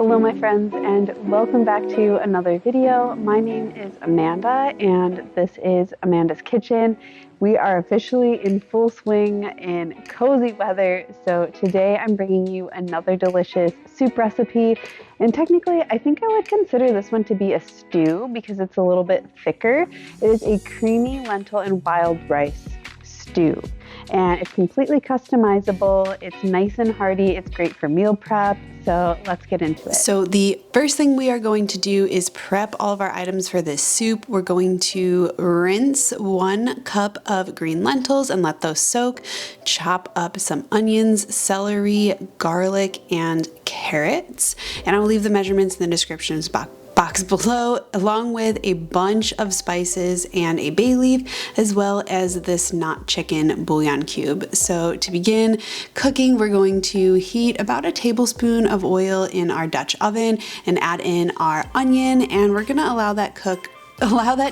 Hello my friends, and welcome back to another video. My name is Amanda and this is Amanda's Kitchen. We are officially in full swing in cozy weather, so today I'm bringing you another delicious soup recipe. And technically I think I would consider this one to be a stew because it's a little bit thicker. It is a creamy lentil and wild rice stew. And it's completely customizable. It's nice and hearty. It's great for meal prep. So let's get into it. So the first thing we are going to do is prep all of our items for this soup. We're going to rinse 1 cup of green lentils and let those soak. Chop up some onions, celery, garlic, and carrots. And I'll leave the measurements in the description box below, along with a bunch of spices and a bay leaf, as well as this not chicken bouillon cube. So to begin cooking, we're going to heat about a tablespoon of oil in our Dutch oven and add in our onion, and we're gonna allow that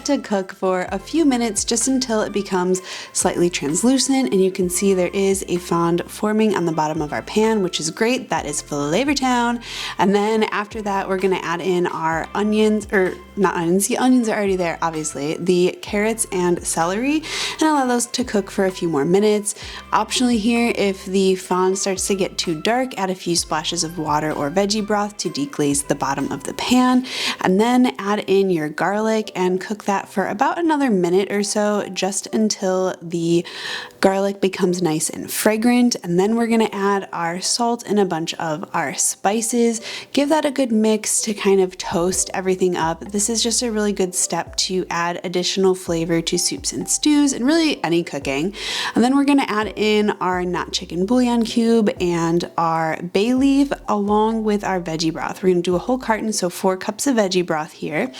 to cook for a few minutes, just until it becomes slightly translucent, and you can see there is a fond forming on the bottom of our pan, which is great. That is Flavor Town. And then after that, we're gonna add in our onions, or not onions, the onions are already there, obviously, the carrots and celery, and allow those to cook for a few more minutes. Optionally here, if the fond starts to get too dark, add a few splashes of water or veggie broth to deglaze the bottom of the pan, and then add in your garlic and cook that for about another minute or so, just until the garlic becomes nice and fragrant. And then we're gonna add our salt and a bunch of our spices. Give that a good mix to kind of toast everything up. This is just a really good step to add additional flavor to soups and stews and really any cooking. And then we're gonna add in our not chicken bouillon cube and our bay leaf along with our veggie broth. We're gonna do a whole carton, so 4 cups of veggie broth here.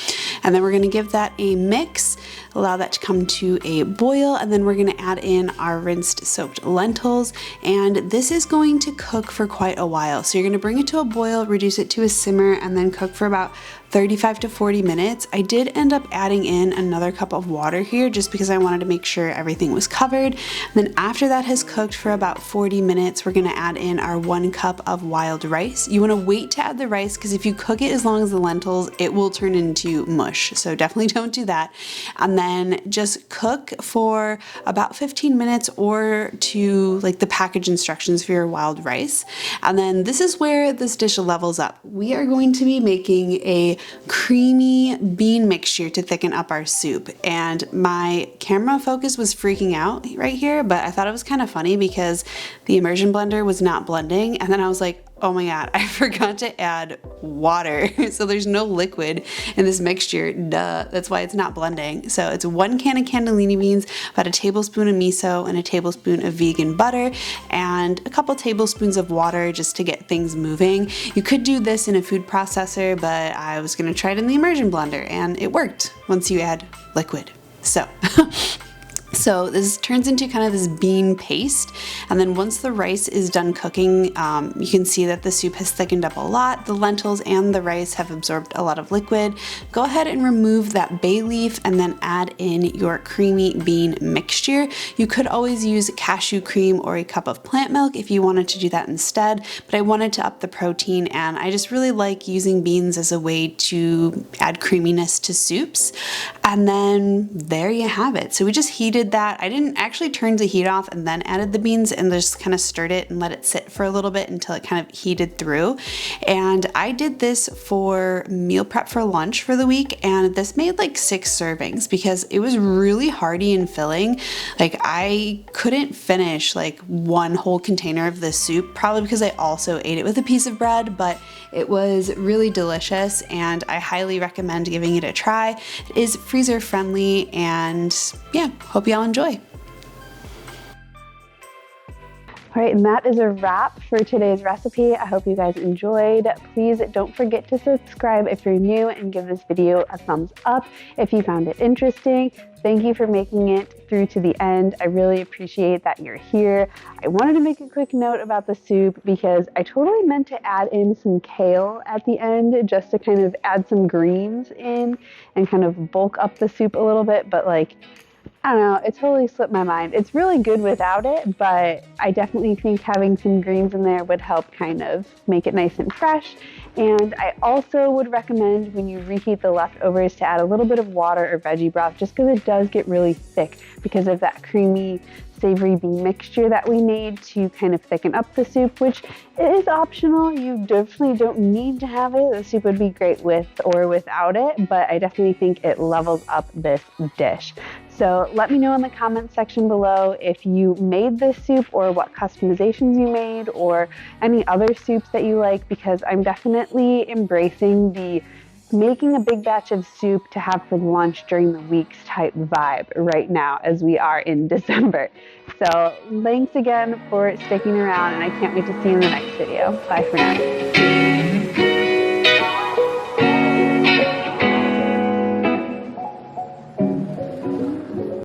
And then we're gonna give that a mix, allow that to come to a boil, and then we're gonna add in our rinsed soaked lentils. And this is going to cook for quite a while. So you're gonna bring it to a boil, reduce it to a simmer, and then cook for about 35 to 40 minutes. I did end up adding in another cup of water here just because I wanted to make sure everything was covered. And then after that has cooked for about 40 minutes, we're gonna add in our 1 cup of wild rice. You wanna wait to add the rice because if you cook it as long as the lentils, it will turn into mush. So definitely don't do that. And then just cook for about 15 minutes or to like the package instructions for your wild rice. And then this is where this dish levels up. We are going to be making a creamy bean mixture to thicken up our soup, and my camera focus was freaking out right here, but I thought it was kind of funny because the immersion blender was not blending, and then I was like, oh my god, I forgot to add water. So there's no liquid in this mixture, duh, that's why it's not blending. So it's 1 can of cannellini beans, about a tablespoon of miso, and a tablespoon of vegan butter, and a couple tablespoons of water just to get things moving. You could do this in a food processor, but I was gonna try it in the immersion blender, and it worked once you add liquid. So this turns into kind of this bean paste, and then once the rice is done cooking, you can see that the soup has thickened up a lot. The lentils and the rice have absorbed a lot of liquid. Go ahead and remove that bay leaf and then add in your creamy bean mixture. You could always use cashew cream or a cup of plant milk if you wanted to do that instead, but I wanted to up the protein, and I just really like using beans as a way to add creaminess to soups. And then there you have it. So we just heated that. I didn't actually turn the heat off and then added the beans, and just kind of stirred it and let it sit for a little bit until it kind of heated through. And I did this for meal prep for lunch for the week, and this made like 6 servings because it was really hearty and filling. Like I couldn't finish like 1 whole container of this soup, probably because I also ate it with a piece of bread, but it was really delicious and I highly recommend giving it a try. It is freezer friendly, and yeah, hope y'all enjoy. All right, and that is a wrap for today's recipe. I hope you guys enjoyed. Please don't forget to subscribe if you're new, and give this video a thumbs up if you found it interesting. Thank you for making it through to the end. I really appreciate that you're here. I wanted to make a quick note about the soup because I totally meant to add in some kale at the end just to kind of add some greens in and kind of bulk up the soup a little bit, but like I don't know, it totally slipped my mind. It's really good without it, but I definitely think having some greens in there would help kind of make it nice and fresh. And I also would recommend when you reheat the leftovers to add a little bit of water or veggie broth just because it does get really thick because of that creamy, savory bean mixture that we made to kind of thicken up the soup, which is optional. You definitely don't need to have it. The soup would be great with or without it, but I definitely think it levels up this dish. So let me know in the comments section below if you made this soup or what customizations you made or any other soups that you like, because I'm definitely embracing the making a big batch of soup to have for lunch during the weeks type vibe right now as we are in December. So thanks again for sticking around, and I can't wait to see you in the next video. Bye for now.